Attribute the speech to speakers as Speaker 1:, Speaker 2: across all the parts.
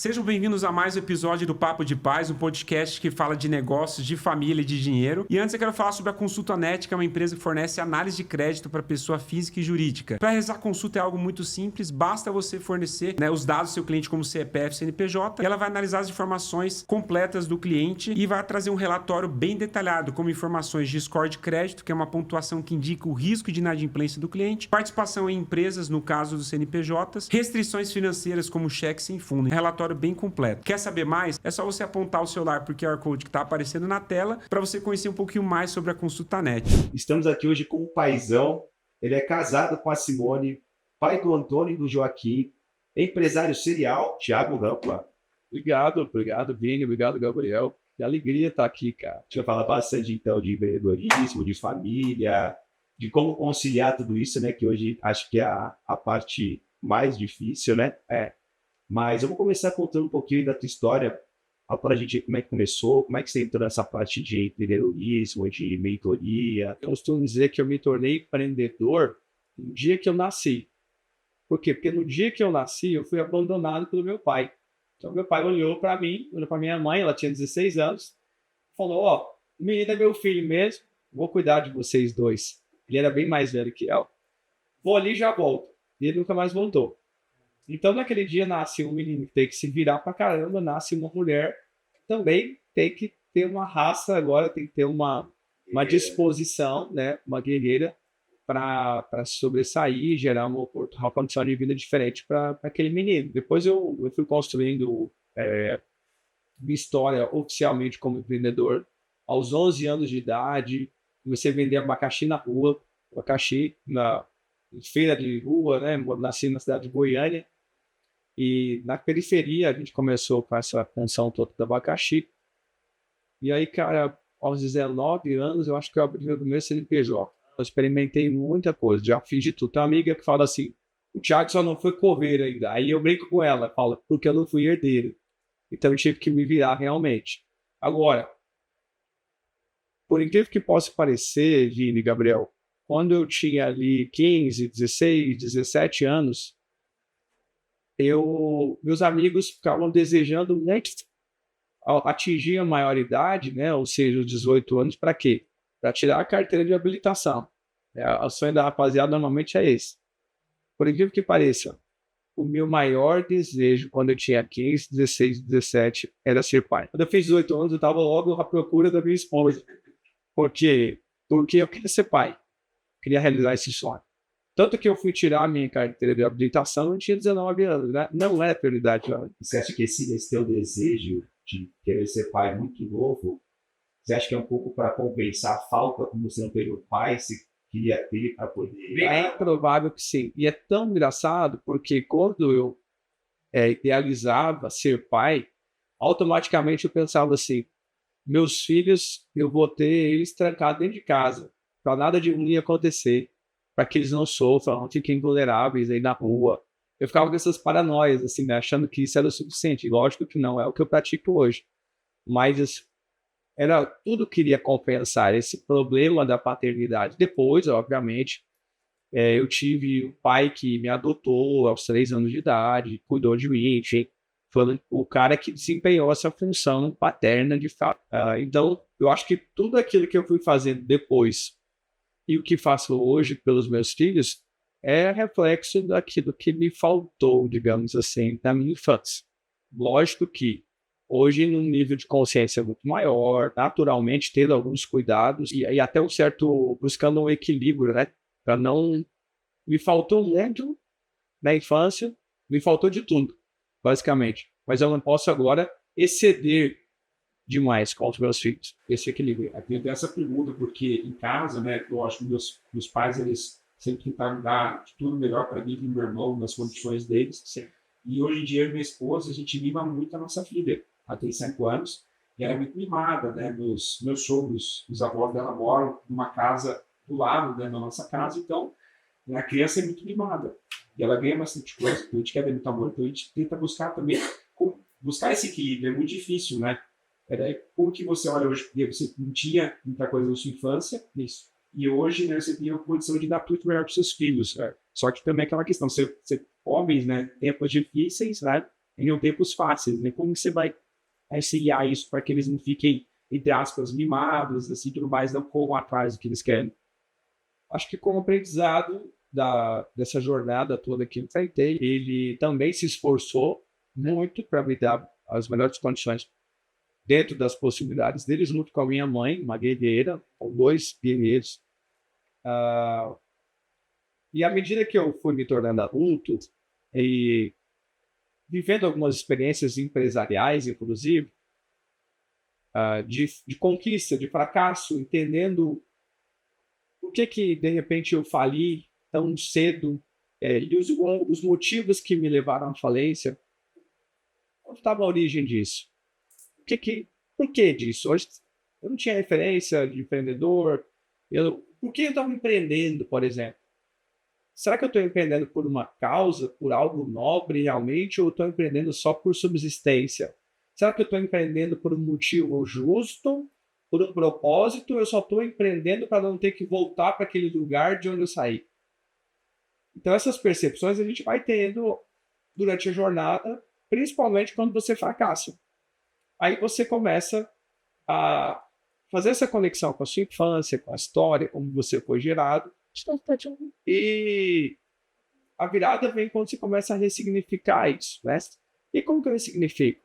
Speaker 1: Sejam bem-vindos a mais um episódio do Papo de Paz, um podcast que fala de negócios, de família e de dinheiro. E antes eu quero falar sobre a Consulta.net, que é uma empresa que fornece análise de crédito para pessoa física e jurídica. Para realizar a consulta é algo muito simples, basta você fornecer os dados do seu cliente como CPF, CNPJ, e ela vai analisar as informações completas do cliente e vai trazer um relatório bem detalhado, como informações de score de crédito, que é uma pontuação que indica o risco de inadimplência do cliente, participação em empresas, no caso dos CNPJs, restrições financeiras como cheque sem fundo, relatório bem completo. Quer saber mais? É só você apontar o celular para o QR Code que está aparecendo na tela para você conhecer um pouquinho mais sobre a Consulta.net.
Speaker 2: Estamos aqui hoje com o paizão. Ele é casado com a Simone, pai do Antônio e do Joaquim, empresário serial, Thiago Rampla.
Speaker 3: Obrigado, Vini, obrigado, Gabriel. Que alegria estar aqui, cara.
Speaker 2: A gente vai falar bastante, então, de empreendedorismo, de família, de como conciliar tudo isso, né? Que hoje acho que é a parte mais difícil, né? Mas eu vou começar contando um pouquinho da tua história, para a gente ver como é que começou, como é que você entrou nessa parte de empreendedorismo, de mentoria.
Speaker 3: Eu costumo dizer que eu me tornei empreendedor no dia que eu nasci. Por quê? Porque no dia que eu nasci, eu fui abandonado pelo meu pai. Então, meu pai olhou para mim, olhou para minha mãe, ela tinha 16 anos, falou, o menino é meu filho mesmo, vou cuidar de vocês dois. Ele era bem mais velho que eu. Vou ali e já volto. E ele nunca mais voltou. Então, naquele dia, nasce um menino que tem que se virar pra caramba, nasce uma mulher que também tem que ter uma raça agora, tem que ter uma disposição, né, uma guerreira para sobressair e gerar uma condição de vida diferente para aquele menino. Depois eu fui construindo minha história oficialmente como empreendedor. Aos 11 anos de idade, comecei a vender abacaxi na rua, abacaxi na feira de rua, né? Nasci na cidade de Goiânia. E na periferia a gente começou com essa função toda do abacaxi. E aí, cara, aos 19 anos, eu acho que eu abri meu primeiro CNPJ. Eu experimentei muita coisa, já fiz de tudo. Tem uma amiga que fala assim, o Thiago só não foi coveiro ainda. Aí eu brinco com ela, fala, porque eu não fui herdeiro. Então eu tive que me virar realmente. Agora, por incrível que possa parecer, Vini e Gabriel, quando eu tinha ali 15, 16, 17 anos, meus amigos ficavam desejando atingir a maioridade, né? Ou seja, os 18 anos, para quê? Para tirar a carteira de habilitação. O sonho da rapaziada normalmente é esse. Por incrível que pareça, o meu maior desejo quando eu tinha 15, 16, 17 era ser pai. Quando eu fiz 18 anos, eu estava logo à procura da minha esposa. Porque eu queria ser pai. Queria realizar esse sonho. Tanto que eu fui tirar a minha carteira de habilitação, eu tinha 19 anos, né? Não é prioridade.
Speaker 2: Você acha que esse teu desejo de querer ser pai muito novo, você acha que é um pouco para compensar a falta como você não teve o pai, se queria ter para poder...
Speaker 3: É provável que sim. E é tão engraçado, porque quando eu idealizava ser pai, automaticamente eu pensava assim, meus filhos, eu vou ter eles trancados dentro de casa, para nada de ruim acontecer, para que eles não sofram, não fiquem vulneráveis aí na rua. Eu ficava com essas paranoias, assim, né, achando que isso era o suficiente. Lógico que não é o que eu pratico hoje. Mas era tudo que queria compensar esse problema da paternidade. Depois, obviamente, eu tive um pai que me adotou aos 3 anos de idade, cuidou de mim, enfim, foi o cara que desempenhou essa função paterna de fato. Então, eu acho que tudo aquilo que eu fui fazendo depois e o que faço hoje pelos meus filhos é reflexo daquilo que me faltou, digamos assim, na minha infância. Lógico que hoje, num nível de consciência muito maior, naturalmente, tendo alguns cuidados e até um certo, buscando um equilíbrio, né? Para não... Me faltou muito na infância, me faltou de tudo, basicamente. Mas eu não posso agora exceder demais com os meus filhos, esse equilíbrio.
Speaker 1: Aqui eu tenho essa pergunta, porque em casa, né, eu acho que meus pais, eles sempre tentaram dar de tudo melhor para mim e meu irmão, nas condições deles.
Speaker 3: Sim.
Speaker 1: E hoje em dia, eu e minha esposa, a gente mima muito a nossa filha. Ela tem 5 anos e ela é muito mimada, né? Meus sogros, os avós dela moram numa casa do lado, né, da nossa casa, então a criança é muito mimada. E ela ganha bastante coisa, então a gente quer dar muito amor, então a gente tenta buscar também, buscar esse equilíbrio, é muito difícil, né? Como que você olha hoje? Porque você não tinha muita coisa na sua infância, isso. E hoje, né, você tem a condição de dar tudo melhor para os seus filhos. Só que também é aquela questão, homens, né, tempos difíceis, né,
Speaker 3: em tempos fáceis, né? Como você vai auxiliar isso para que eles não fiquem, entre aspas, mimados, assim, tudo mais, não corram atrás do que eles querem? Acho que como aprendizado dessa jornada toda que eu enfrentei, ele também se esforçou muito para me dar as melhores condições dentro das possibilidades dele, junto com a minha mãe, uma guerreira, com 2 guerreiros. E à medida que eu fui me tornando adulto e vivendo algumas experiências empresariais, inclusive, de conquista, de fracasso, entendendo por que de repente eu fali tão cedo, e os motivos que me levaram à falência, onde estava a origem disso? Por que disso? Hoje eu não tinha referência de empreendedor. Por que eu estava empreendendo, por exemplo? Será que eu estou empreendendo por uma causa, por algo nobre realmente, ou estou empreendendo só por subsistência? Será que eu estou empreendendo por um motivo justo, por um propósito, ou eu só estou empreendendo para não ter que voltar para aquele lugar de onde eu saí? Então, essas percepções a gente vai tendo durante a jornada, principalmente quando você fracassa. Aí você começa a fazer essa conexão com a sua infância, com a história, como você foi gerado. E a virada vem quando você começa a ressignificar isso, né? E como que eu ressignifico?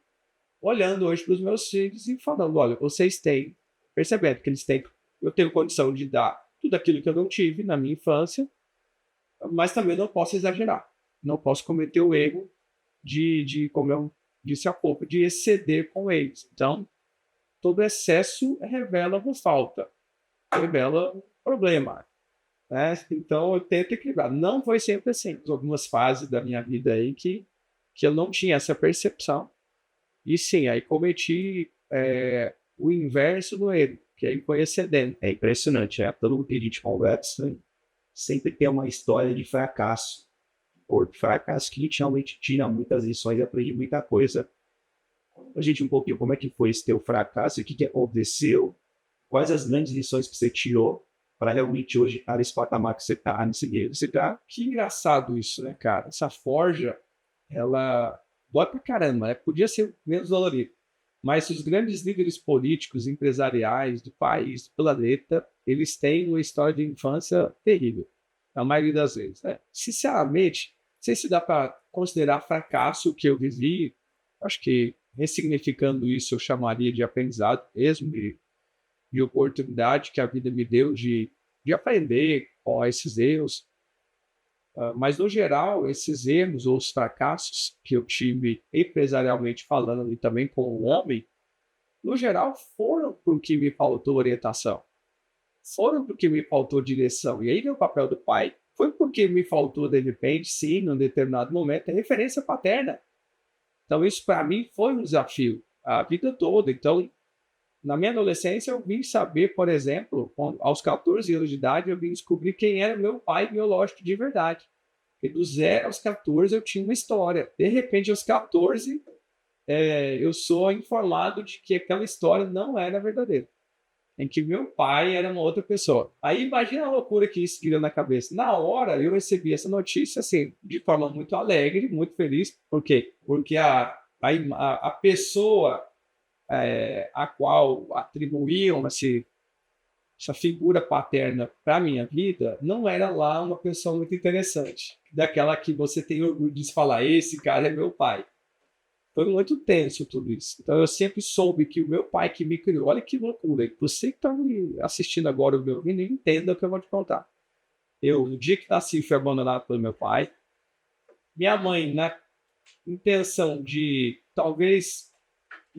Speaker 3: Olhando hoje para os meus filhos e falando, olha, vocês têm, percebendo que eles têm, eu tenho condição de dar tudo aquilo que eu não tive na minha infância, mas também não posso exagerar. Não posso cometer o erro de como eu disse há pouco, de exceder com eles. Então, todo excesso revela uma falta, revela um problema. Né? Então, eu tento equilibrar. Não foi sempre assim. Algumas fases da minha vida aí que eu não tinha essa percepção. E sim, aí cometi o inverso do erro, que aí foi excedendo.
Speaker 2: É impressionante, todo mundo que a gente conversa sempre tem uma história de fracasso. Por fracasso que a gente realmente tira muitas lições e aprende muita coisa. A gente um pouquinho, como é que foi esse teu fracasso? O que aconteceu? Quais as grandes lições que você tirou para realmente hoje estar nesse patamar que você está, nesse nível que você está?
Speaker 3: Que engraçado isso, né, cara? Essa forja, ela dói pra caramba, né? Podia ser menos dolorido. Mas os grandes líderes políticos, empresariais do país, do planeta, eles têm uma história de infância terrível, a maioria das vezes. Né? Sinceramente, não sei se dá para considerar fracasso o que eu vivi. Acho que, ressignificando isso, eu chamaria de aprendizado mesmo, de oportunidade que a vida me deu de aprender com esses erros. Mas, no geral, esses erros ou os fracassos que eu tive empresarialmente falando e também como homem, no geral, foram porque me faltou orientação. Foram porque me faltou direção. E aí, meu papel do pai foi porque me faltou, de repente, sim, num determinado momento, a referência paterna. Então, isso para mim foi um desafio a vida toda. Então, na minha adolescência, eu vim saber, por exemplo, aos 14 anos de idade, eu vim descobrir quem era meu pai biológico de verdade. Porque do 0 aos 14 eu tinha uma história. De repente, aos 14, eu sou informado de que aquela história não era verdadeira. Em que meu pai era uma outra pessoa. Aí imagina a loucura que isso criou na cabeça. Na hora, eu recebi essa notícia assim, de forma muito alegre, muito feliz. Por quê? Porque a pessoa a qual atribuíam essa figura paterna para a minha vida não era lá uma pessoa muito interessante. Daquela que você tem orgulho de falar, esse cara é meu pai. Foi muito tenso tudo isso. Então eu sempre soube que o meu pai que me criou, olha que loucura. Você que está me assistindo agora o meu vídeo, entenda o que eu vou te contar. No dia que nasci, fui abandonado pelo meu pai. Minha mãe, na intenção de talvez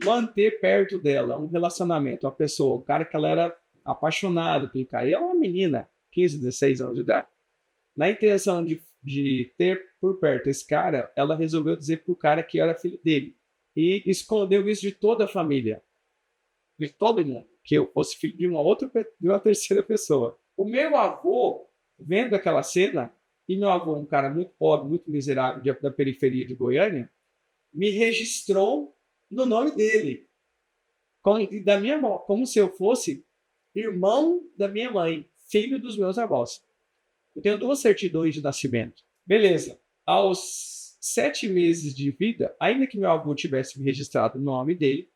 Speaker 3: manter perto dela um relacionamento, uma pessoa, um cara que ela era apaixonada pelo cara. E é uma menina, 15, 16 anos de idade. Na intenção de ter por perto esse cara, ela resolveu dizer pro cara que era filho dele. E escondeu isso de toda a família. De todo mundo. Que eu fosse filho de uma terceira pessoa. O meu avô, vendo aquela cena, e meu avô, um cara muito pobre, muito miserável, da periferia de Goiânia, me registrou no nome dele. Da minha mãe, como se eu fosse irmão da minha mãe, filho dos meus avós. Eu tenho 2 certidões de nascimento. Beleza. Aos 7 meses de vida, ainda que meu avô tivesse registrado o nome dele,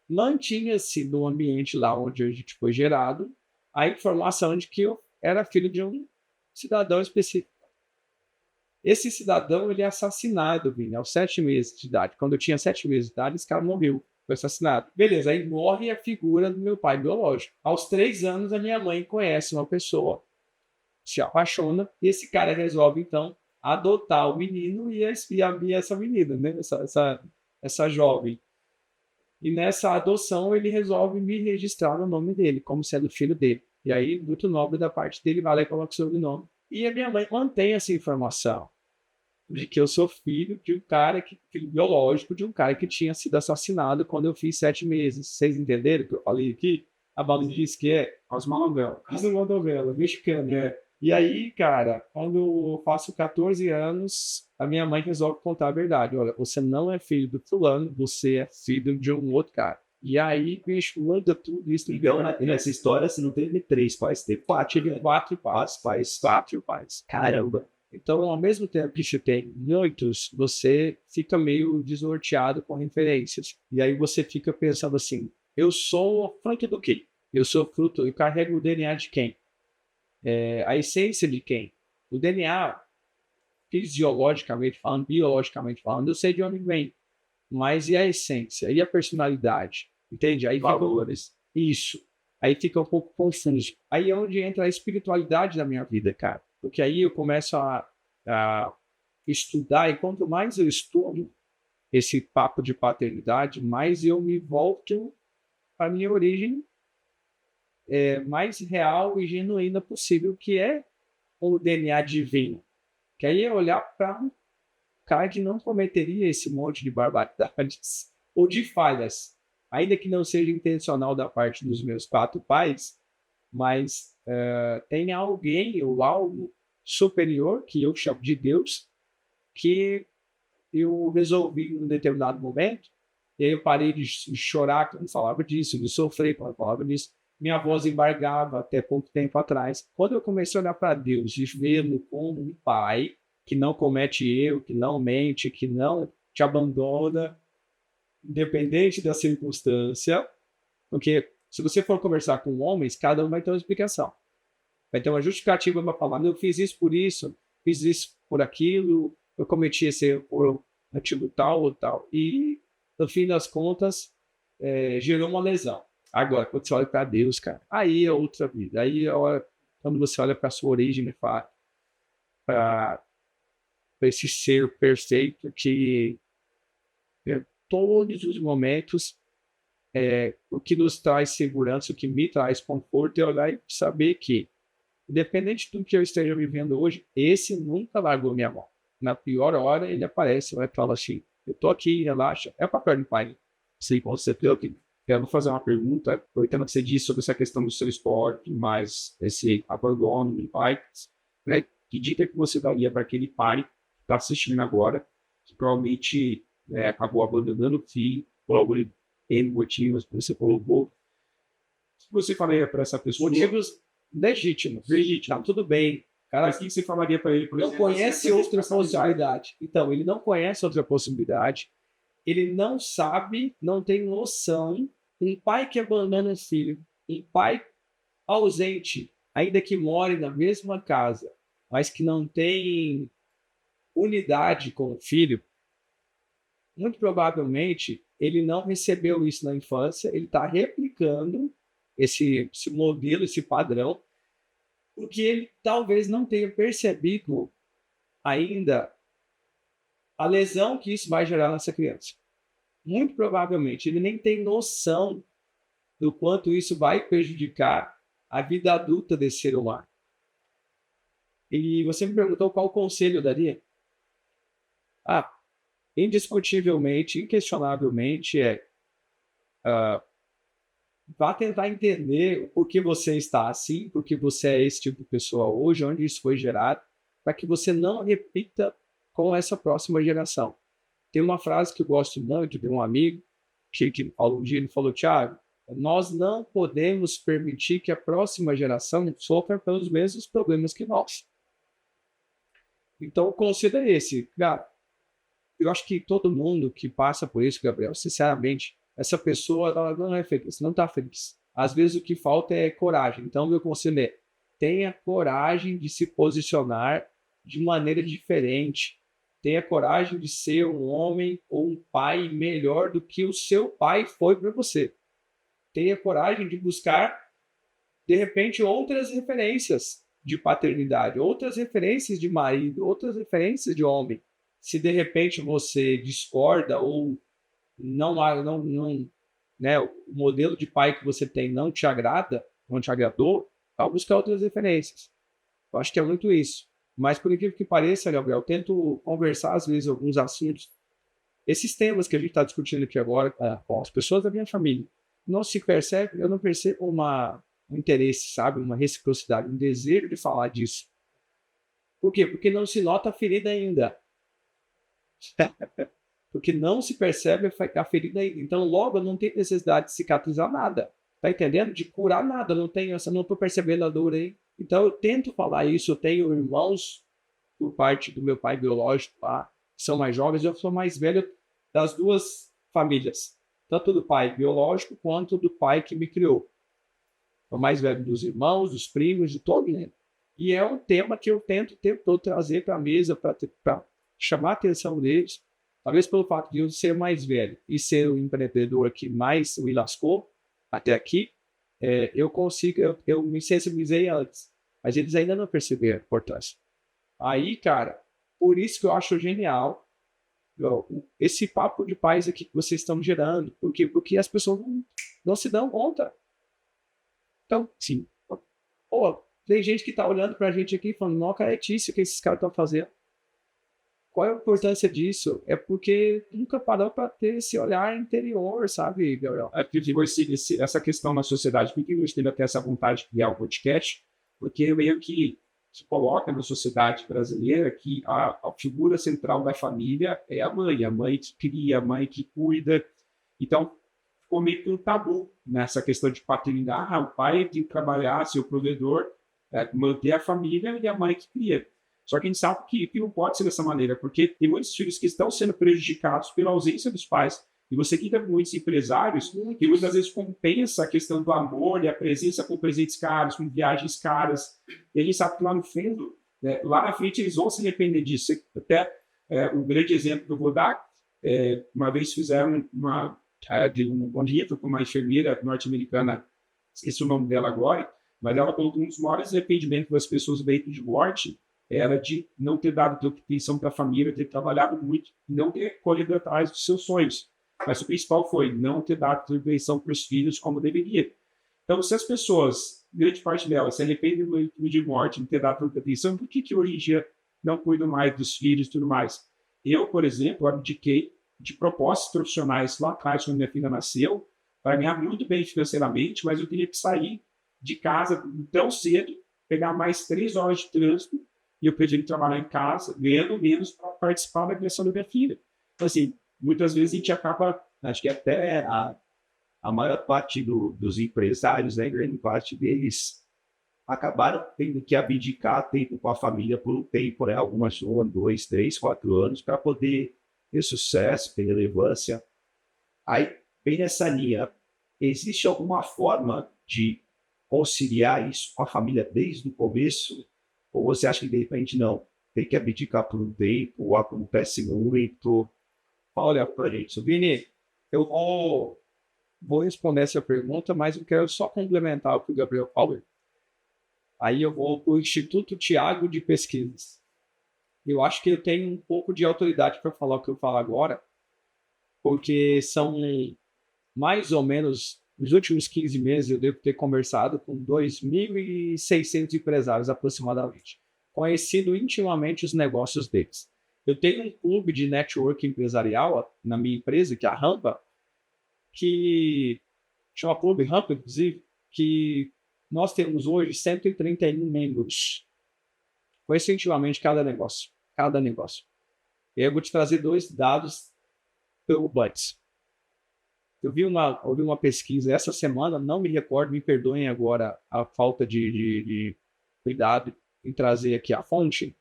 Speaker 3: mantinha-se no ambiente lá onde a gente foi gerado a informação de que eu era filho de um cidadão específico. Esse cidadão, ele é assassinado, Vini, aos 7 meses de idade. Quando eu tinha 7 meses de idade, esse cara morreu, foi assassinado. Beleza, aí morre a figura do meu pai biológico. Aos 3 anos, a minha mãe conhece uma pessoa, se apaixona, e esse cara resolve, então, adotar o menino e essa menina, né? Essa jovem. E nessa adoção, ele resolve me registrar no nome dele, como sendo filho dele. E aí, muito nobre da parte dele, vai lá e coloca o sobrenome. E a minha mãe mantém essa informação de que eu sou filho de um cara, filho biológico de um cara que tinha sido assassinado quando eu fiz 7 meses. Vocês entenderam o que eu falei aqui? A Bala disse que é Osmar novela mexicana. E aí, cara, quando eu faço 14 anos, a minha mãe resolve contar a verdade. Olha, você não é filho do fulano, você é filho de um outro cara. E aí, bicho, manda tudo isso.
Speaker 2: Então, nessa história, você não teve 3 pais, teve 4.
Speaker 3: 4 pais. 4 pais.
Speaker 2: Caramba.
Speaker 3: Então, ao mesmo tempo que você tem muitos, você fica meio desnorteado com referências. E aí você fica pensando assim, eu sou fruto do quê? Eu sou fruto, eu carrego o DNA de quem? A essência de quem? O DNA, fisiologicamente falando, biologicamente falando, eu sei de onde vem. Mas e a essência? E a personalidade? Entende? Aí valores. Isso. Aí fica um pouco confuso. Aí é onde entra a espiritualidade da minha vida, cara. Porque aí eu começo a estudar, e quanto mais eu estudo esse papo de paternidade, mais eu me volto para a minha origem mais real e genuína possível, que é o DNA divino. Que aí é olhar para um cara que não cometeria esse monte de barbaridades ou de falhas, ainda que não seja intencional da parte dos meus 4 pais, mas tem alguém ou algo superior, que eu chamo de Deus, que eu resolvi em um determinado momento, e aí eu parei de chorar quando falava disso, de sofrer quando falava disso. Minha voz embargava até pouco tempo atrás. Quando eu comecei a olhar para Deus e vê-lo como um pai que não comete erro, que não mente, que não te abandona, independente da circunstância, porque se você for conversar com homens, cada um vai ter uma explicação. Vai ter uma justificativa para falar, eu fiz isso por isso, fiz isso por aquilo, eu cometi esse erro por motivo tal ou tal. E, no fim das contas, gerou uma lesão. Agora, quando você olha para Deus, cara, aí é outra vida. Aí é hora, quando você olha para a sua origem, para esse ser perfeito que todos os momentos o que nos traz segurança, o que me traz conforto é olhar e saber que, independente do que eu esteja vivendo hoje, esse nunca largou minha mão. Na pior hora, ele aparece e fala assim, eu tô aqui, relaxa. É o papel de pai.
Speaker 2: Sim, com certeza. Quero fazer uma pergunta, aproveitando que você disse sobre essa questão do seu esporte, mas esse abandono de pais, né? Que dica que você daria para aquele pai que está assistindo agora, que provavelmente acabou abandonando o filho, por algum motivos que você colocou? O que você falaria para essa pessoa?
Speaker 3: Motivos legítimos. Tá, tudo bem.
Speaker 2: Cara, o que você falaria para ele? Por
Speaker 3: não conhece outra possibilidade. Então, ele não conhece outra possibilidade. Ele não sabe, não tem noção. Um pai que abandona o filho, um pai ausente, ainda que more na mesma casa, mas que não tem unidade com o filho, muito provavelmente ele não recebeu isso na infância, ele está replicando esse modelo, esse padrão, porque ele talvez não tenha percebido ainda a lesão que isso vai gerar nessa criança. Muito provavelmente ele nem tem noção do quanto isso vai prejudicar a vida adulta desse ser humano. E você me perguntou qual conselho eu daria? Indiscutivelmente, inquestionavelmente, vá tentar entender por que você está assim, por que você é esse tipo de pessoa hoje, onde isso foi gerado, para que você não repita com essa próxima geração. Tem uma frase que eu gosto muito de um amigo, que um dia ele falou, Thiago, nós não podemos permitir que a próxima geração sofra pelos mesmos problemas que nós. Então, o conselho é esse, cara. eu acho que todo mundo que passa por isso, Gabriel, sinceramente, essa pessoa ela não é feliz, não está feliz. Às vezes o que falta é coragem. Então, meu conselho é: tenha coragem de se posicionar de maneira diferente. Tenha coragem de ser um homem ou um pai melhor do que o seu pai foi para você. Tenha coragem de buscar, de repente, outras referências de paternidade, outras referências de marido, outras referências de homem. Se de repente você discorda ou não, né, o modelo de pai que você tem não te agrada, não te agradou, vai buscar outras referências. Eu acho que é muito isso. Mas, por incrível que pareça, Gabriel, eu tento conversar, às vezes, alguns assuntos. Esses temas que a gente está discutindo aqui agora com as pessoas da minha família, não se percebe, eu não percebo um interesse, sabe? Uma reciprocidade, um desejo de falar disso. Por quê? Porque não se nota a ferida ainda. Porque não se percebe a ferida ainda. Então, logo, não tem necessidade de cicatrizar nada. Tá entendendo? De curar nada. Não estou percebendo a dor aí. Então, eu tento falar isso. Eu tenho irmãos por parte do meu pai biológico lá, que são mais jovens. Eu sou mais velho das duas famílias. Tanto do pai biológico quanto do pai que me criou. Sou mais velho dos irmãos, dos primos, de todo mundo. E é um tema que eu tento o tempo todo trazer para a mesa, para chamar a atenção deles. Talvez pelo fato de eu ser mais velho e ser o empreendedor que mais me lascou até aqui, eu consigo, eu me sensibilizei antes, mas eles ainda não perceberam a importância. Aí, cara, por isso que eu acho genial esse papo de paz aqui que vocês estão gerando. Por quê? Porque as pessoas não se dão conta. Então, sim, tem gente que está olhando para a gente aqui falando: não, caretice, o que esses caras estão fazendo? Qual é a importância disso? É porque nunca parou para ter esse olhar interior, sabe, Gabriel?
Speaker 1: Essa questão na sociedade, por que eu tive até essa vontade de criar o podcast? Porque meio que se coloca na sociedade brasileira que a figura central da família é a mãe que cria, a mãe que cuida. Então, ficou meio que um tabu nessa questão de paternidade. O pai tem que trabalhar, ser o provedor, manter a família, e a mãe que cria. Só que a gente sabe que não pode ser dessa maneira, porque tem muitos filhos que estão sendo prejudicados pela ausência dos pais. E você que tem muitos empresários que muitas vezes compensa a questão do amor e a presença com presentes caros, com viagens caras. E a gente sabe que lá no fundo, lá na frente, eles vão se arrepender disso. Até um grande exemplo que eu vou dar, uma vez fizeram um bonito com uma enfermeira norte-americana, esqueci o nome dela agora, mas ela colocou um dos maiores arrependimentos das pessoas do leito de morte, era de não ter dado atenção para a família, ter trabalhado muito, não ter corrido atrás dos seus sonhos. Mas o principal foi não ter dado atenção para os filhos como deveria. Então, se as pessoas, grande parte delas, se arrependem do leito de morte, não ter dado tanta atenção, por que hoje em dia não cuidam mais dos filhos e tudo mais? Eu, por exemplo, abdiquei de propostas profissionais lá atrás, quando minha filha nasceu, para ganhar muito bem financeiramente, mas eu teria que sair de casa tão cedo, pegar mais 3 horas de trânsito, e eu preferi trabalhar em casa, ganhando menos para participar da criação da minha filha. Então, assim, muitas vezes a gente acaba,
Speaker 2: acho que até a maior parte dos empresários, né, grande parte deles, acabaram tendo que abdicar tempo com a família por um tempo, né, algumas 1, 2, 3, 4 anos, para poder ter sucesso, ter relevância. Aí, bem nessa linha, existe alguma forma de conciliar isso com a família desde o começo? Ou você acha que, de repente, não, tem que abdicar por um tempo, ou acontece muito?
Speaker 3: Olha para gente, Vini, eu vou responder essa pergunta, mas eu quero só complementar o que o Gabriel falou. Aí eu vou para o Instituto Tiago de Pesquisas. Eu acho que eu tenho um pouco de autoridade para falar o que eu falo agora, porque são mais ou menos, nos últimos 15 meses, eu devo ter conversado com 2.600 empresários aproximadamente, conhecido intimamente os negócios deles. Eu tenho um clube de network empresarial na minha empresa, que é a Rampa, que chama Clube Rampa, inclusive, que nós temos hoje 131 membros. Conheço intimamente cada negócio. E eu vou te trazer 2 dados preocupantes. Eu ouvi uma pesquisa essa semana, não me recordo, me perdoem agora a falta de cuidado em trazer aqui a fonte,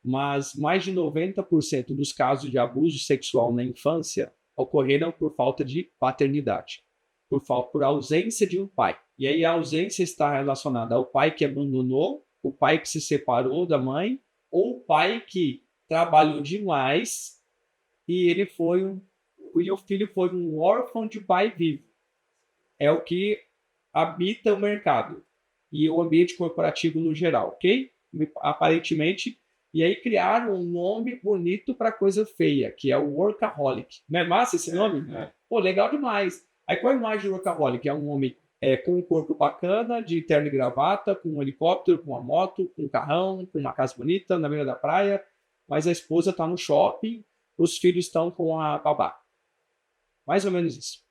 Speaker 3: mas mais de 90% dos casos de abuso sexual na infância ocorreram por falta de paternidade, por ausência de um pai. E aí a ausência está relacionada ao pai que abandonou, o pai que se separou da mãe, ou o pai que trabalhou demais e o filho foi um órfão de pai vivo. É o que habita o mercado e o ambiente corporativo no geral, ok? Aparentemente, e aí criaram um nome bonito para coisa feia, que é o workaholic. Não é massa esse nome? Pô, legal demais. Aí qual é a imagem do workaholic? É um homem com um corpo bacana, de terno e gravata, com um helicóptero, com uma moto, com um carrão, com uma casa bonita na beira da praia, mas a esposa está no shopping, os filhos estão com a babá. Mais ou menos isso.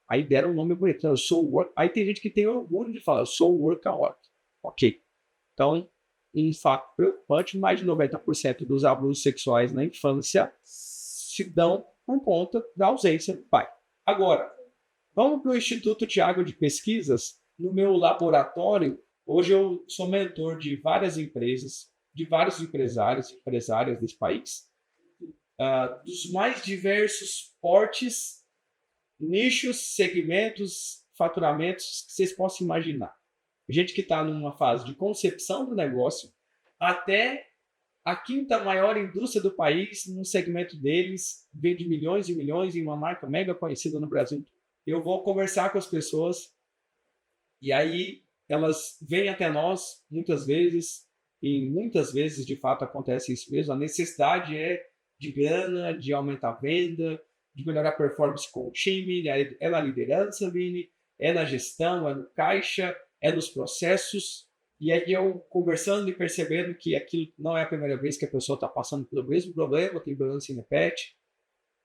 Speaker 3: Aí deram um nome bonito. Eu sou Aí tem gente que tem orgulho de falar, eu sou workaholic. Ok. Então, um fato preocupante, mais de 90% dos abusos sexuais na infância se dão por conta da ausência do pai. Agora, vamos para o Instituto Thiago de Pesquisas. No meu laboratório, hoje eu sou mentor de várias empresas, de vários empresários e empresárias desse país, dos mais diversos portes, nichos, segmentos, faturamentos que vocês possam imaginar. Gente que está numa fase de concepção do negócio até a quinta maior indústria do país, no segmento deles, vende milhões e milhões em uma marca mega conhecida no Brasil. Eu vou conversar com as pessoas e aí elas vêm até nós muitas vezes, e muitas vezes de fato acontece isso mesmo. A necessidade é de grana, de aumentar a venda, de melhorar a performance com o time, é na liderança, Vini, é na gestão, é no caixa, é nos processos. E aí eu conversando e percebendo que aquilo não é a primeira vez que a pessoa está passando pelo mesmo problema, tem problema se repete.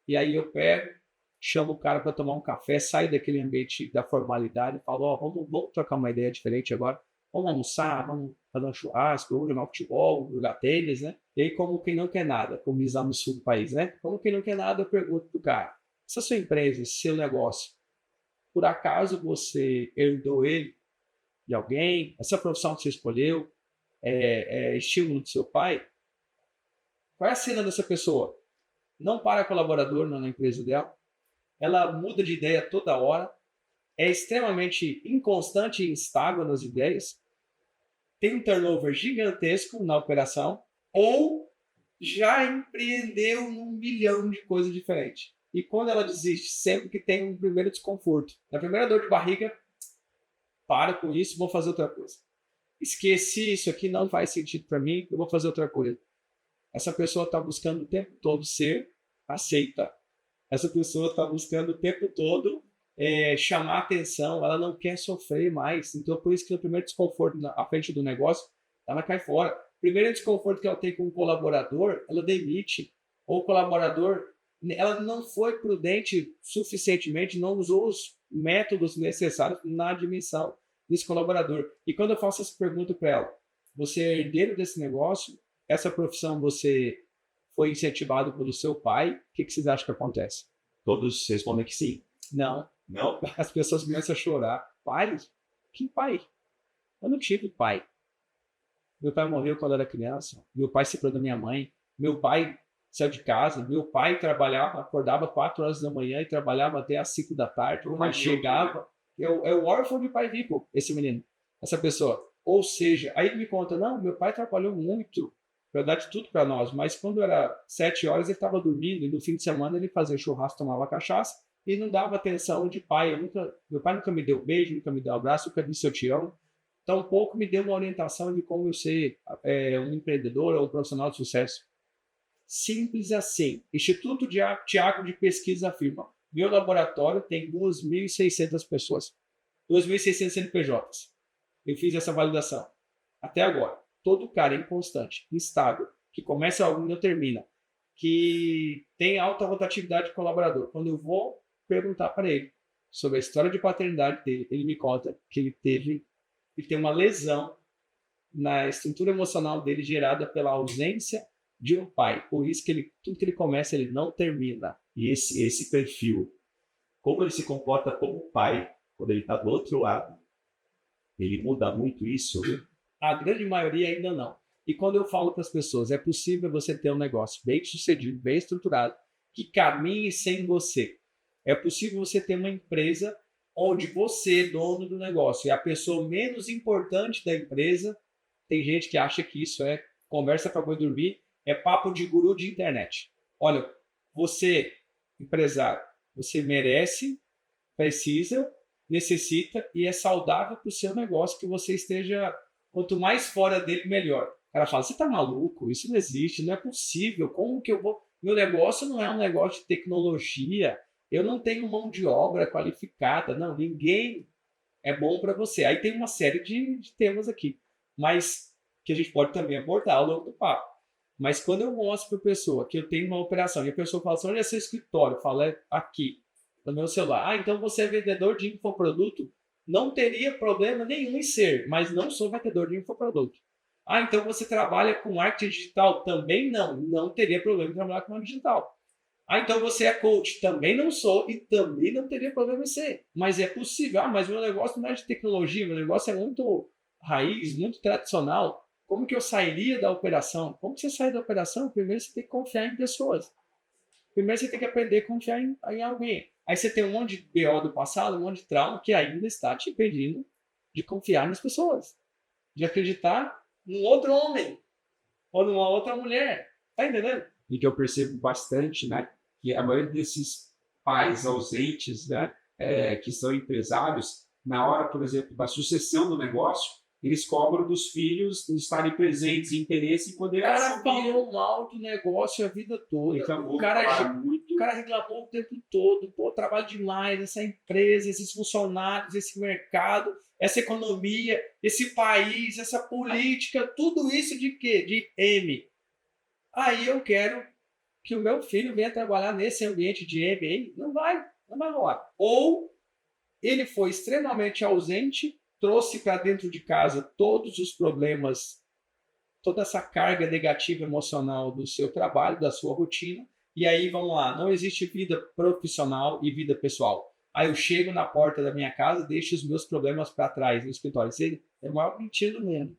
Speaker 3: E aí eu pego, chamo o cara para tomar um café, saio daquele ambiente da formalidade e falo, vamos trocar uma ideia diferente agora. Vamos almoçar, vamos fazer um churrasco, vamos jogar futebol, jogar tênis, né? E aí, como quem não quer nada, como diz lá no sul do país, né? Como quem não quer nada, eu pergunto pro cara, se a sua empresa, esse seu negócio, por acaso você herdou ele de alguém, essa profissão que você escolheu, é estímulo do seu pai, qual é a cena dessa pessoa? Não para colaborador na empresa dela, ela muda de ideia toda hora, é extremamente inconstante e instável nas ideias, tem um turnover gigantesco na operação, ou já empreendeu num milhão de coisas diferentes. E quando ela desiste, sempre que tem um primeiro desconforto, na primeira dor de barriga, para com isso, vou fazer outra coisa. Esqueci, isso aqui não faz sentido para mim, eu vou fazer outra coisa. Essa pessoa está buscando o tempo todo ser aceita. Essa pessoa está buscando o tempo todo chamar atenção, ela não quer sofrer mais. Então, por isso que no primeiro desconforto à frente do negócio, ela cai fora. Primeiro desconforto que ela tem com um colaborador, ela demite. Ou o colaborador, ela não foi prudente suficientemente, não usou os métodos necessários na admissão desse colaborador. E quando eu faço essa pergunta para ela, você é herdeiro desse negócio? Essa profissão você foi incentivado pelo seu pai? O que vocês acham que acontece?
Speaker 2: Todos respondem que sim.
Speaker 3: Não.
Speaker 2: Não?
Speaker 3: As pessoas começam a chorar. Pai? Que pai? Eu não tive pai. Meu pai morreu quando eu era criança. Meu pai se separou da minha mãe. Meu pai saiu de casa. Meu pai trabalhava, acordava 4 horas da manhã e trabalhava até às 5 da tarde. Mas chegava. É o órfão de pai rico, esse menino, essa pessoa. Ou seja, aí ele me conta, não, meu pai trabalhou muito para dar de tudo para nós, mas quando era 7 horas ele estava dormindo e no fim de semana ele fazia churrasco, tomava cachaça e não dava atenção de pai. Meu pai nunca me deu beijo, nunca me deu abraço, nunca disse eu te amo. Tampouco me deu uma orientação de como eu ser um empreendedor ou um profissional de sucesso. Simples assim. Instituto Thiago de Pesquisa afirma, meu laboratório tem 2.600 pessoas, 2.600 CNPJs. Eu fiz essa validação. Até agora, todo cara inconstante, instável, que começa algo e não termina, que tem alta rotatividade de colaborador. Quando eu vou perguntar para ele sobre a história de paternidade dele, ele me conta que ele tem uma lesão na estrutura emocional dele gerada pela ausência de um pai. Por isso que tudo que ele começa, ele não termina.
Speaker 2: E esse perfil, como ele se comporta como pai, quando ele está do outro lado, ele muda muito isso?
Speaker 3: A grande maioria ainda não. E quando eu falo para as pessoas, é possível você ter um negócio bem sucedido, bem estruturado, que caminhe sem você. É possível você ter uma empresa onde você é dono do negócio e a pessoa menos importante da empresa. Tem gente que acha que isso é conversa para boi dormir, é papo de guru de internet. Olha, você, empresário, você merece, precisa, necessita e é saudável para o seu negócio que você esteja, quanto mais fora dele, melhor. O cara fala, você está maluco? Isso não existe, não é possível. Como que eu vou... Meu negócio não é um negócio de tecnologia, eu não tenho mão de obra qualificada, não, ninguém é bom para você. Aí tem uma série de temas aqui, mas que a gente pode também abordar ao longo do papo. Mas quando eu mostro para a pessoa que eu tenho uma operação e a pessoa fala assim, onde é seu escritório? Eu falo, é aqui, no meu celular. Ah, então você é vendedor de infoproduto? Não teria problema nenhum em ser, mas não sou vendedor de infoproduto. Ah, então você trabalha com marketing digital? Também não. Não teria problema em trabalhar com marketing digital. Ah, então você é coach? Também não sou e também não teria problema em ser. Mas é possível. Ah, mas meu negócio não é de tecnologia, meu negócio é muito raiz, muito tradicional. Como que eu sairia da operação? Como que você sai da operação? Primeiro você tem que confiar em pessoas. Primeiro você tem que aprender a confiar em alguém. Aí você tem um monte de BO do passado, um monte de trauma que ainda está te impedindo de confiar nas pessoas. De acreditar num outro homem ou numa outra mulher. Tá entendendo?
Speaker 1: E que eu percebo bastante, né? Que a maioria desses pais ausentes, né? Que são empresários, na hora, por exemplo, da sucessão do negócio, eles cobram dos filhos estarem presentes em interesse e poder...
Speaker 3: O cara falou mal do negócio a vida toda.
Speaker 1: Então,
Speaker 3: o cara reclamou o tempo todo. Pô, trabalho demais, essa empresa, esses funcionários, esse mercado, essa economia, esse país, essa política, tudo isso de quê? De M. Aí eu quero que o meu filho venha trabalhar nesse ambiente de M. Não vai rolar. Ou ele foi extremamente ausente, trouxe para dentro de casa todos os problemas, toda essa carga negativa emocional do seu trabalho, da sua rotina, e aí vamos lá, não existe vida profissional e vida pessoal. Aí eu chego na porta da minha casa, deixo os meus problemas para trás no escritório. Isso é a maior mentira do mundo.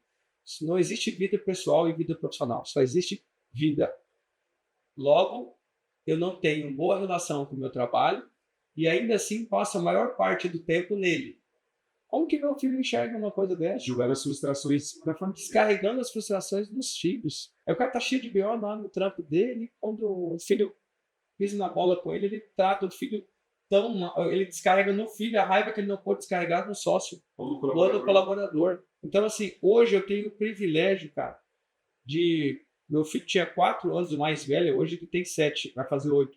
Speaker 3: Não existe vida pessoal e vida profissional, só existe vida. Logo, eu não tenho boa relação com o meu trabalho e ainda assim passo a maior parte do tempo nele. Como que meu filho enxerga uma coisa dessa?
Speaker 1: Julgando as frustrações da família.
Speaker 3: Descarregando as frustrações dos filhos. Aí o cara tá cheio de BO lá no trampo dele, quando o filho pisa na bola com ele, ele trata o filho tão mal, ele descarrega no filho a raiva que ele não pode descarregar no sócio, no colaborador. Então, assim, hoje eu tenho o privilégio, cara, de... Meu filho tinha 4 anos, o mais velho, hoje ele tem 7, vai fazer 8.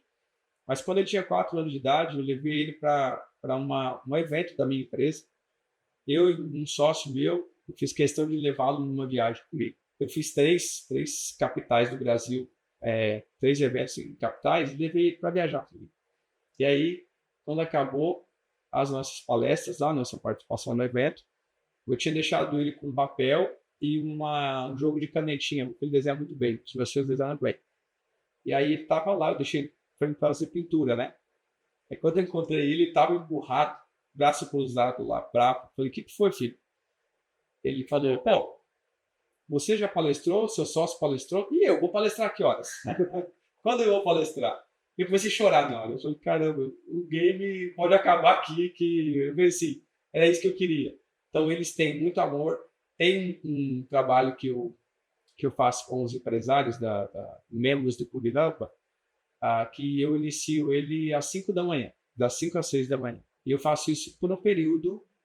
Speaker 3: Mas quando ele tinha 4 anos de idade, eu levei ele para um evento da minha empresa. Eu e um sócio meu, eu fiz questão de levá-lo numa viagem comigo. Eu fiz três capitais do Brasil, 3 eventos em capitais, e levei ele para viajar comigo. E aí, quando acabou as nossas palestras, a nossa participação no evento, eu tinha deixado ele com um papel e um jogo de canetinha, porque ele desenha muito bem, se vocês desenham bem. E aí ele estava lá, eu deixei ele para fazer pintura, né? Aí quando eu encontrei ele estava emburrado, braço cruzado lá, bravo. Falei, o que foi, filho? Ele falou, pô, você já palestrou, seu sócio palestrou, e eu vou palestrar que horas? Quando eu vou palestrar? Eu comecei a chorar na hora. Eu falei, caramba, o game pode acabar aqui, que eu venci. Era isso que eu queria. Então eles têm muito amor. Tem um trabalho que eu faço com os empresários, membros do Clube Nampa, que eu inicio ele às 5 da manhã, das 5 às 6 da manhã. E eu faço isso por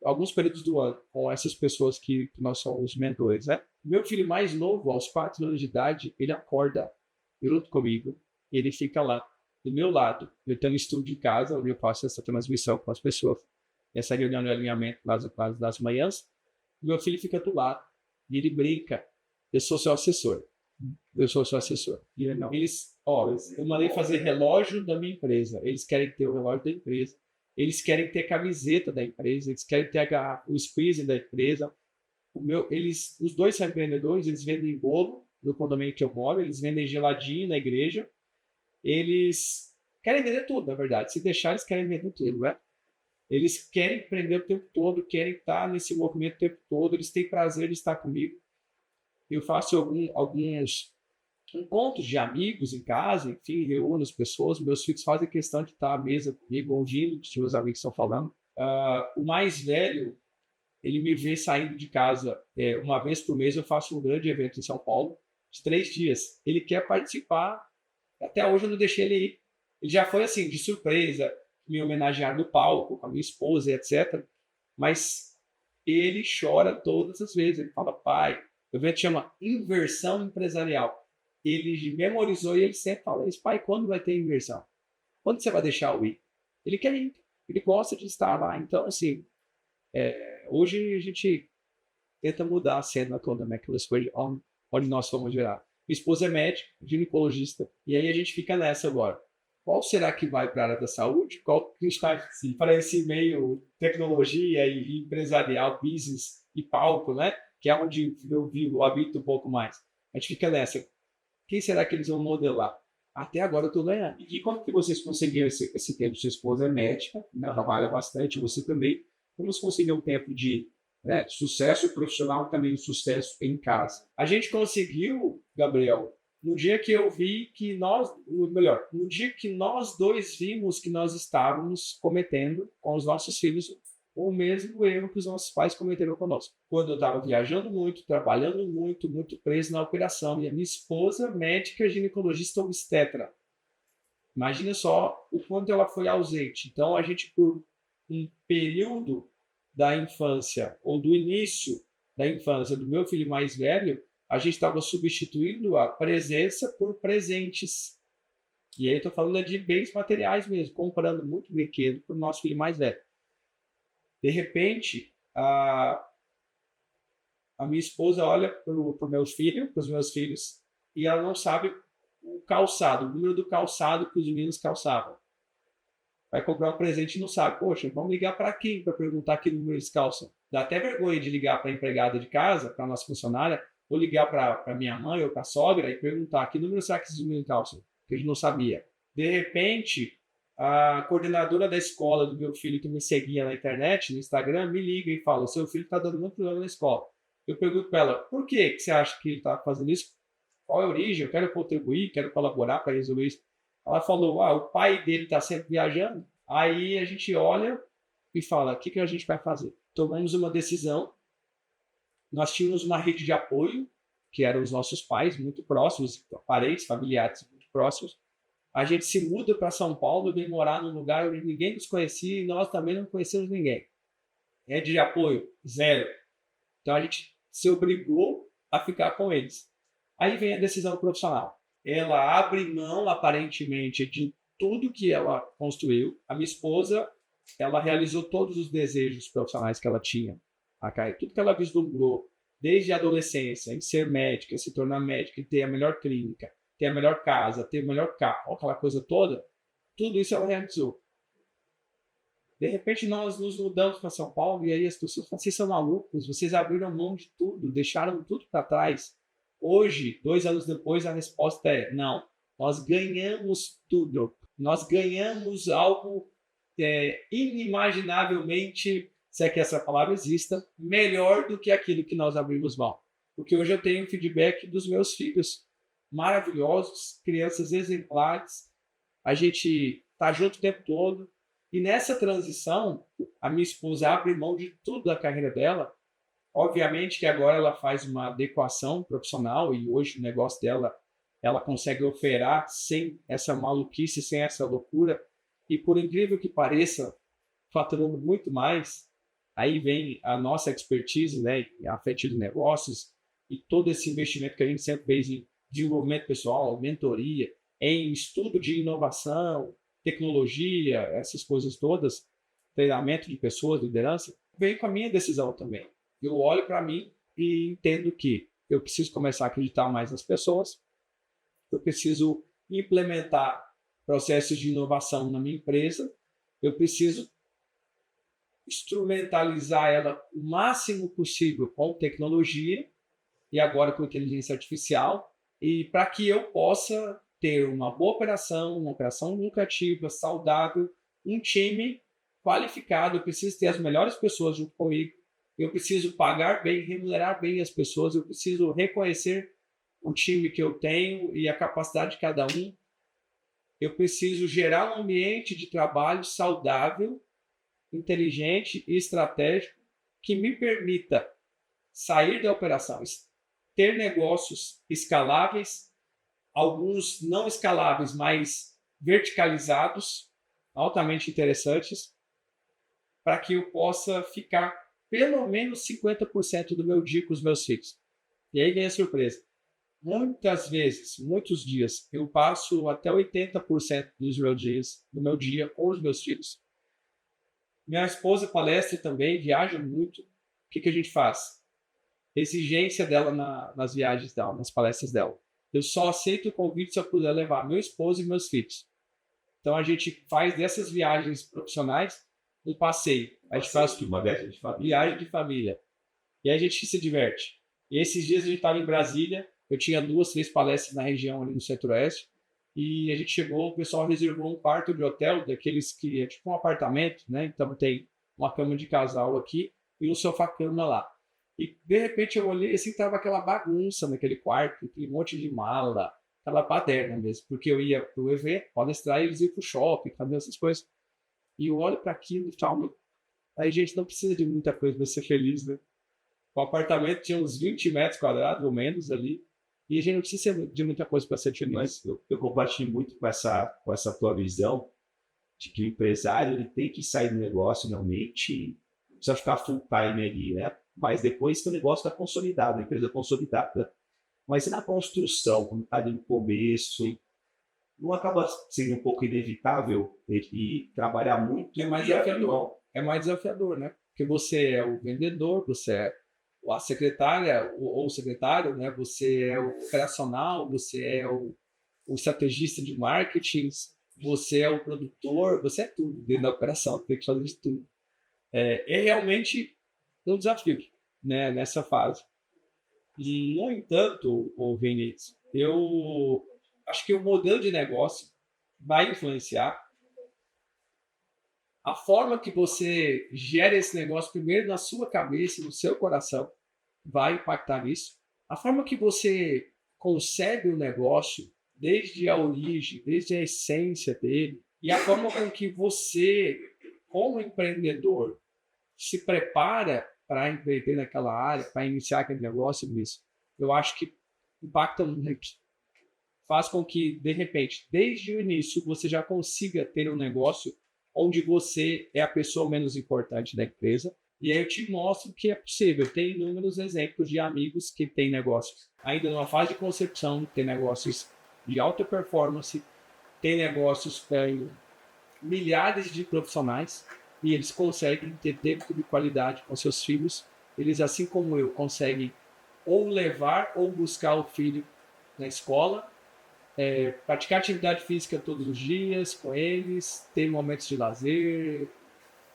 Speaker 3: alguns períodos do ano, com essas pessoas que nós somos mentores, né? Meu filho mais novo, aos 4 anos de idade, ele acorda junto comigo, ele fica lá, do meu lado. Eu tenho um estúdio em casa, onde eu faço essa transmissão com as pessoas, essa reunião de alinhamento das manhãs. Meu filho fica do lado, e ele brinca. Eu sou seu assessor. E ele não. Eu mandei fazer relógio da minha empresa. Eles querem ter o relógio da empresa. Eles querem ter a camiseta da empresa. Eles querem ter o squeeze da empresa. Os dois são empreendedores. Eles vendem bolo no condomínio que eu moro. Eles vendem geladinho na igreja. Eles querem vender tudo, na verdade. Se deixar, eles querem vender tudo, né? Eles querem empreender o tempo todo, querem estar nesse movimento o tempo todo, eles têm prazer de estar comigo. eu faço alguns encontros de amigos em casa, enfim, reúno as pessoas, meus filhos fazem questão de estar à mesa comigo, ouvindo o que os meus amigos estão falando. O mais velho, ele me vê saindo de casa uma vez por mês, eu faço um grande evento em São Paulo, de 3 dias. Ele quer participar, até hoje eu não deixei ele ir. Ele já foi assim, de surpresa, me homenagear no palco, com a minha esposa, etc. Mas ele chora todas as vezes. Ele fala, pai, o evento chama Inversão Empresarial. Ele memorizou e ele sempre fala isso, pai, quando vai ter inversão? Quando você vai deixar eu ir? Ele quer ir, ele gosta de estar lá. Então, assim, hoje a gente tenta mudar a cena toda, né? Aquelas coisas onde nós fomos gerar. Minha esposa é médica, ginecologista, e aí a gente fica nessa agora. Qual será que vai para a área da saúde? Qual que está para esse meio tecnologia e empresarial, business e palco, né? Que é onde eu habito um pouco mais. A gente fica nessa. Quem será que eles vão modelar? Até agora eu estou ganhando.
Speaker 2: E como que vocês conseguiram esse tempo? Sua esposa é médica, né, trabalha bastante, você também. Como você conseguiu um tempo de sucesso profissional, também sucesso em casa?
Speaker 3: A gente conseguiu, Gabriel, no dia que eu vi que no dia que nós dois vimos que nós estávamos cometendo com os nossos filhos o mesmo erro que os nossos pais cometeram conosco. Quando eu estava viajando muito, trabalhando muito, muito preso na operação, e a minha esposa, médica, ginecologista obstetra. Imagina só o quanto ela foi ausente. Então, a gente, por um período da infância, ou do início da infância do meu filho mais velho, a gente estava substituindo a presença por presentes. E aí eu estou falando de bens materiais mesmo, comprando muito brinquedo para o nosso filho mais velho. De repente, a minha esposa olha para os meus filhos, e ela não sabe o calçado, o número do calçado que os meninos calçavam. Vai comprar um presente e não sabe. Poxa, vamos ligar para quem para perguntar que número eles calçam? Dá até vergonha de ligar para a empregada de casa, para a nossa funcionária, ou ligar para minha mãe ou para a sogra e perguntar que número será que esses meninos calçam? Que a gente não sabia. De repente, a coordenadora da escola do meu filho, que me seguia na internet, no Instagram, me liga e fala, seu filho está dando muito problema na escola. Eu pergunto para ela, por que você acha que ele está fazendo isso? Qual é a origem? Eu quero contribuir, quero colaborar para resolver isso. Ela falou, o pai dele está sempre viajando. Aí a gente olha e fala, o que a gente vai fazer? Tomamos uma decisão. Nós tínhamos uma rede de apoio, que eram os nossos pais, muito próximos, parentes, familiares muito próximos. A gente se muda para São Paulo, vem morar num lugar onde ninguém nos conhecia e nós também não conhecemos ninguém. Rede de apoio, zero. Então a gente se obrigou a ficar com eles. Aí vem a decisão profissional. Ela abre mão, aparentemente, de tudo que ela construiu. A minha esposa, ela realizou todos os desejos profissionais que ela tinha. Tudo que ela vislumbrou, desde a adolescência, em ser médica, se tornar médica, em ter a melhor clínica, ter a melhor casa, ter o melhor carro, aquela coisa toda, tudo isso ela realizou. De repente, nós nos mudamos para São Paulo e aí as pessoas falam, vocês são malucos, vocês abriram mão de tudo, deixaram tudo para trás. Hoje, 2 anos depois, a resposta é não. Nós ganhamos tudo. Nós ganhamos algo inimaginavelmente, se é que essa palavra exista, melhor do que aquilo que nós abrimos mão. Porque hoje eu tenho feedback dos meus filhos maravilhosos, crianças exemplares. A gente está junto o tempo todo. E nessa transição, a minha esposa abre mão de tudo da carreira dela. Obviamente que agora ela faz uma adequação profissional e hoje o negócio dela, ela consegue operar sem essa maluquice, sem essa loucura. E por incrível que pareça, faturando muito mais, aí vem a nossa expertise, né, a frente de negócios e todo esse investimento que a gente sempre fez em desenvolvimento pessoal, mentoria, em estudo de inovação, tecnologia, essas coisas todas, treinamento de pessoas, liderança, veio com a minha decisão também. Eu olho para mim e entendo que eu preciso começar a acreditar mais nas pessoas, eu preciso implementar processos de inovação na minha empresa, eu preciso instrumentalizar ela o máximo possível com tecnologia e agora com inteligência artificial, e para que eu possa ter uma boa operação, uma operação lucrativa, saudável, um time qualificado, eu preciso ter as melhores pessoas junto comigo, eu preciso pagar bem, remunerar bem as pessoas, eu preciso reconhecer o time que eu tenho e a capacidade de cada um. Eu preciso gerar um ambiente de trabalho saudável, inteligente e estratégico que me permita sair da operação, ter negócios escaláveis, alguns não escaláveis, mas verticalizados, altamente interessantes, para que eu possa ficar pelo menos 50% do meu dia com os meus filhos. E aí vem a surpresa. Muitas vezes, muitos dias, eu passo até 80% dos meus dias, do meu dia com os meus filhos. Minha esposa palestra também, viaja muito. O que a gente faz? Exigência dela nas viagens dela, nas palestras dela. Eu só aceito o convite se eu puder levar meu esposo e meus filhos. Então a gente faz dessas viagens profissionais um passeio. A gente faz
Speaker 2: uma viagem de família.
Speaker 3: viagem de família. E aí a gente se diverte. E esses dias a gente estava em Brasília, eu tinha 2, 3 palestras na região ali no Centro-Oeste, e a gente chegou, o pessoal reservou um quarto de hotel, daqueles que é tipo um apartamento, né? Então tem uma cama de casal aqui e um sofá-cama lá. E de repente eu olhei assim, tava aquela bagunça naquele quarto, aquele monte de mala, aquela baderna mesmo, porque eu ia pro evento, palestrar, e eles iam pro shopping, fazer essas coisas. E eu olho para aquilo e falo, aí a gente não precisa de muita coisa para ser feliz, né? O apartamento tinha uns 20 metros quadrados ou menos ali, e a gente não precisa de muita coisa para ser feliz.
Speaker 2: Mas eu compartilho muito com essa tua visão de que o empresário ele tem que sair do negócio realmente, precisa ficar full time ali, né? Mas depois que o negócio está consolidado, a empresa consolidada. Mas e na construção, quando está ali no começo, não acaba sendo um pouco inevitável ele trabalhar muito?
Speaker 3: É mais desafiador, né? Porque você é o vendedor, você é a secretária ou o secretário, né? Você é o operacional, você é o estrategista de marketing, você é o produtor, você é tudo dentro da operação, tem que fazer isso tudo. É realmente um desafio, né, nessa fase. E, no entanto, Vinícius, eu acho que o modelo de negócio vai influenciar a forma que você gera esse negócio primeiro na sua cabeça e no seu coração vai impactar nisso. A forma que você concebe o negócio, desde a origem, desde a essência dele, e a forma com que você, como empreendedor, se prepara para empreender naquela área, para iniciar aquele negócio, nisso, eu acho que impacta muito. Faz com que, de repente, desde o início, você já consiga ter um negócio onde você é a pessoa menos importante da empresa. E aí eu te mostro que é possível. Tem inúmeros exemplos de amigos que têm negócios ainda numa fase de concepção, tem negócios de alta performance, tem negócios com milhares de profissionais e eles conseguem ter tempo de qualidade com seus filhos. Eles, assim como eu, conseguem ou levar ou buscar o filho na escola, praticar atividade física todos os dias com eles, ter momentos de lazer,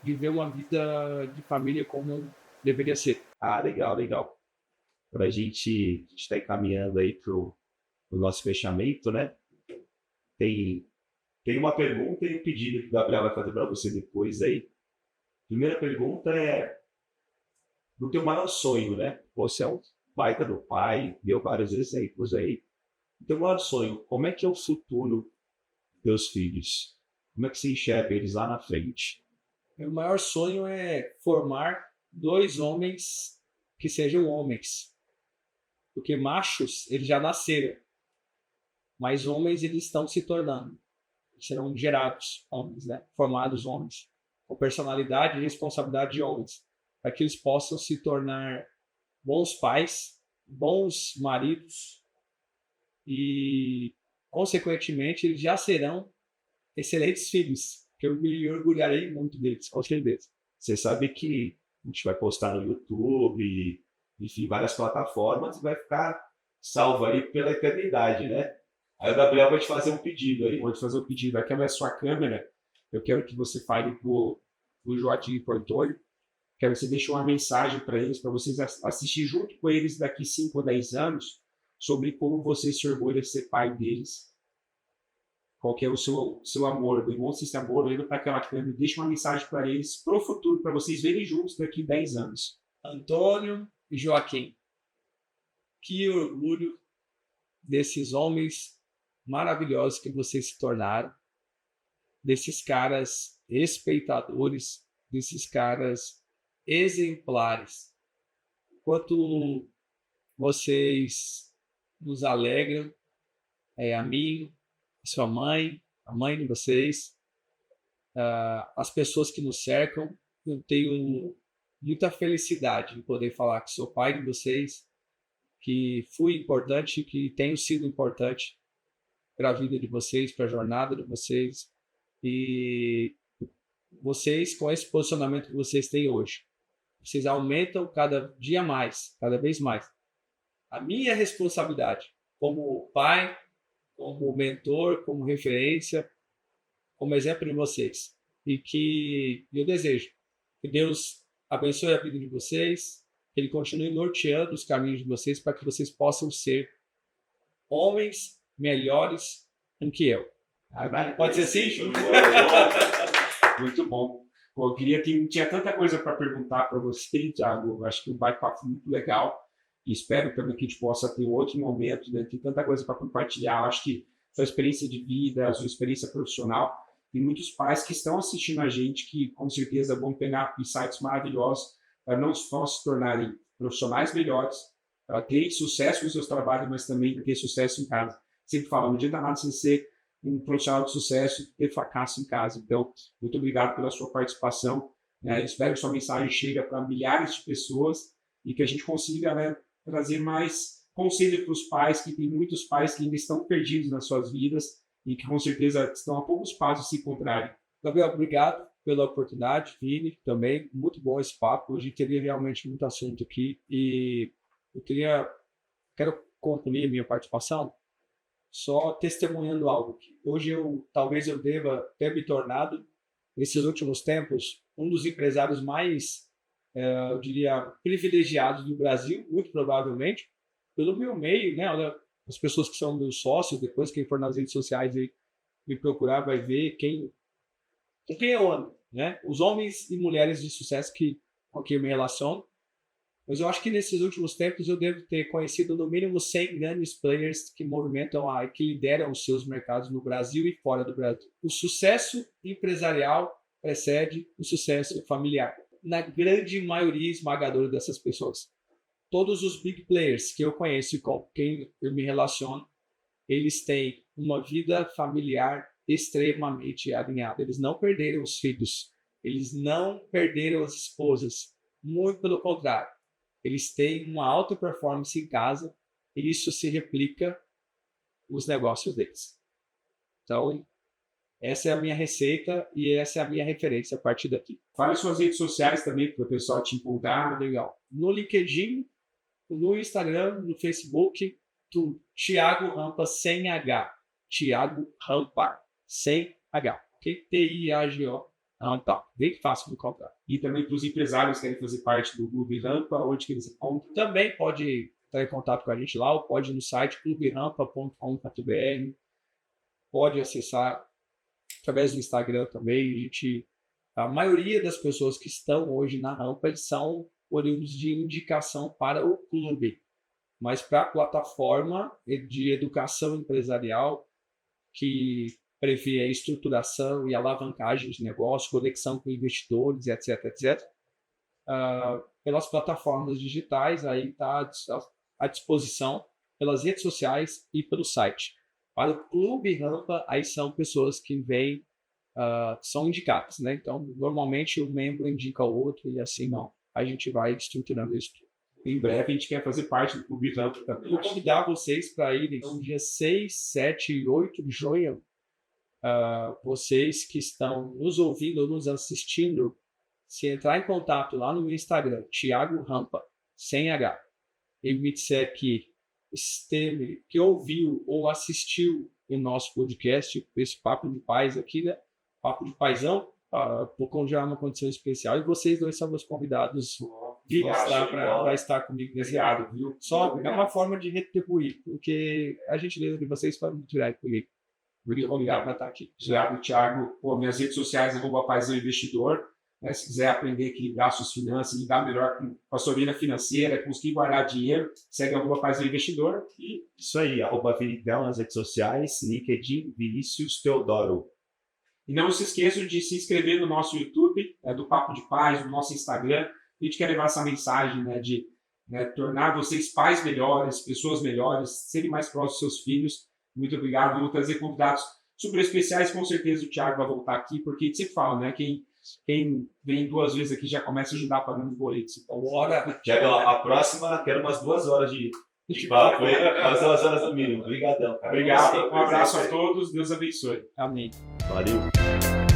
Speaker 3: viver uma vida de família como deveria ser.
Speaker 2: Ah, legal, legal. Para a gente está encaminhando aí para o nosso fechamento, né? Tem uma pergunta e um pedido que o Gabriel vai fazer para você depois aí. Primeira pergunta é do teu maior sonho, né? Você é um baita do pai, deu vários exemplos aí. O teu maior sonho, como é que é o futuro dos teus filhos? Como é que você enxerga eles lá na frente?
Speaker 3: Meu maior sonho é formar 2 homens que sejam homens. Porque machos, eles já nasceram. Mas homens, eles estão se tornando. Serão gerados homens, né? Formados homens. Com personalidade e responsabilidade de homens. Para que eles possam se tornar bons pais, bons maridos e, consequentemente, eles já serão excelentes filhos, que eu me orgulharei muito deles, com certeza.
Speaker 2: Você sabe que a gente vai postar no YouTube, enfim, várias plataformas e vai ficar salvo aí pela eternidade, né? Aí o Gabriel vai te fazer um pedido aí.
Speaker 1: Vou te fazer um pedido. Aqui é a sua câmera. Eu quero que você fale pro Joaquim e pro Antônio. Quero que você deixe uma mensagem para eles, para vocês assistir junto com eles daqui 5 ou 10 anos, sobre como você se orgulha de ser pai deles. Qual que é o seu amor, demonstre esse amor olhando para aquela câmera, deixa uma mensagem para eles, para o futuro, para vocês verem juntos daqui 10 anos.
Speaker 3: Antônio e Joaquim. Que orgulho desses homens maravilhosos que vocês se tornaram, desses caras respeitadores, desses caras exemplares. Quanto vocês nos alegram, a mim, a sua mãe, a mãe de vocês, as pessoas que nos cercam. Eu tenho muita felicidade em poder falar que sou pai de vocês, que fui importante, que tenho sido importante para a vida de vocês, para a jornada de vocês. E vocês, com esse posicionamento que vocês têm hoje, vocês aumentam cada dia mais, cada vez mais, a minha responsabilidade como pai, como mentor, como referência, como exemplo de vocês. E que eu desejo que Deus abençoe a vida de vocês, que Ele continue norteando os caminhos de vocês para que vocês possam ser homens melhores do que eu. Pode ser assim?
Speaker 1: Muito bom. Pô, eu queria que tinha tanta coisa para perguntar para você, Thiago. Eu acho que o bate-papo foi muito legal. E espero também que a gente possa ter outro momento, né? Tem tanta coisa para compartilhar. Eu acho que sua experiência de vida, a sua experiência profissional, tem muitos pais que estão assistindo a gente que com certeza vão pegar insights maravilhosos para não só se tornarem profissionais melhores, para terem sucesso nos seus trabalhos, mas também ter sucesso em casa. Sempre falo, não adianta nada você ser um profissional de sucesso e ter fracasso em casa. Então, muito obrigado pela sua participação. Espero que sua mensagem chegue para milhares de pessoas e que a gente consiga, né, trazer mais conselho para os pais, que tem muitos pais que ainda estão perdidos nas suas vidas e que com certeza estão a poucos passos de se encontrarem.
Speaker 3: Gabriel, obrigado pela oportunidade, Vini, também. Muito bom esse papo. Hoje teria realmente muito assunto aqui e eu quero concluir a minha participação só testemunhando algo que hoje talvez eu deva ter me tornado, nesses últimos tempos, um dos empresários mais, eu diria, privilegiados do Brasil, muito provavelmente, pelo meu meio, né? As pessoas que são meus sócios, depois quem for nas redes sociais aí, me procurar vai ver com quem eu ando, né? Os homens e mulheres de sucesso com quem eu me relaciono. Mas eu acho que nesses últimos tempos eu devo ter conhecido no mínimo 100 grandes players que movimentam, que lideram os seus mercados no Brasil e fora do Brasil. O sucesso empresarial precede o sucesso familiar. Na grande maioria esmagadora dessas pessoas. Todos os big players que eu conheço e com quem eu me relaciono, eles têm uma vida familiar extremamente alinhada. Eles não perderam os filhos, eles não perderam as esposas. Muito pelo contrário. Eles têm uma alta performance em casa e isso se replica nos negócios deles. Então, essa é a minha receita e essa é a minha referência a partir daqui.
Speaker 1: Fale suas redes sociais também para o pessoal te encontrar.
Speaker 3: Legal. No LinkedIn, no Instagram, no Facebook, Thiago Rampa sem H. Thiago Rampa sem H. Ok? T-I-A-G-O. Rampa. Bem fácil de encontrar.
Speaker 1: E também para os empresários que querem fazer parte do Clube Rampa, onde que eles encontram?
Speaker 3: Também pode entrar em contato com a gente lá, ou pode ir no site cluberampa.com.br. Pode acessar através do Instagram também. A maioria das pessoas que estão hoje na Rampa eles são oriundos de indicação para o clube. Mas para a plataforma de educação empresarial, que prevê a estruturação e alavancagem de negócio, conexão com investidores, etc., pelas plataformas digitais, aí está à disposição pelas redes sociais e pelo site. Para o Clube Rampa, aí são pessoas que vêm, são indicadas, né? Então, normalmente o membro indica o outro e assim não. A gente vai estruturando isso tudo.
Speaker 1: Em breve a gente quer fazer parte do Clube Rampa também.
Speaker 3: Vou convidar vocês para irem no dia 6, 7 e 8 de junho. Vocês que estão nos ouvindo ou nos assistindo, se entrar em contato lá no meu Instagram, Thiago Rampa, sem H, e me disser que ouviu ou assistiu o nosso podcast, esse Papo de Paz aqui, né? Papo de Paizão, vou congelar uma condição especial e vocês dois são meus convidados para estar comigo nesse lado, viu? Só é uma forma de retribuir, porque a gentileza de vocês foi muito grande comigo. Muito obrigado por estar aqui.
Speaker 1: Thiago, minhas redes sociais, @paizão investidor. né? Se quiser aprender a equilibrar suas finanças, lidar melhor com a sua vida financeira, conseguir guardar dinheiro, segue a Paz do Investidor. E
Speaker 2: isso aí, @Vinicius nas redes sociais, LinkedIn, Vinícius Teodoro.
Speaker 1: E não se esqueçam de se inscrever no nosso YouTube, do Papo de Paz, no nosso Instagram. A gente quer levar essa mensagem, né, de tornar vocês pais melhores, pessoas melhores, serem mais próximos dos seus filhos. Muito obrigado. Vou trazer convidados super especiais. Com certeza o Thiago vai voltar aqui, porque a gente sempre fala, né? Quem vem 2 vezes aqui já começa a ajudar pagando os boletos. Então, bora.
Speaker 2: Thiago, a próxima, quero umas 2 horas de papo, umas 2 horas no mínimo. Obrigadão, cara.
Speaker 1: Obrigado. Um abraço a todos. Deus abençoe.
Speaker 3: Amém.
Speaker 2: Valeu.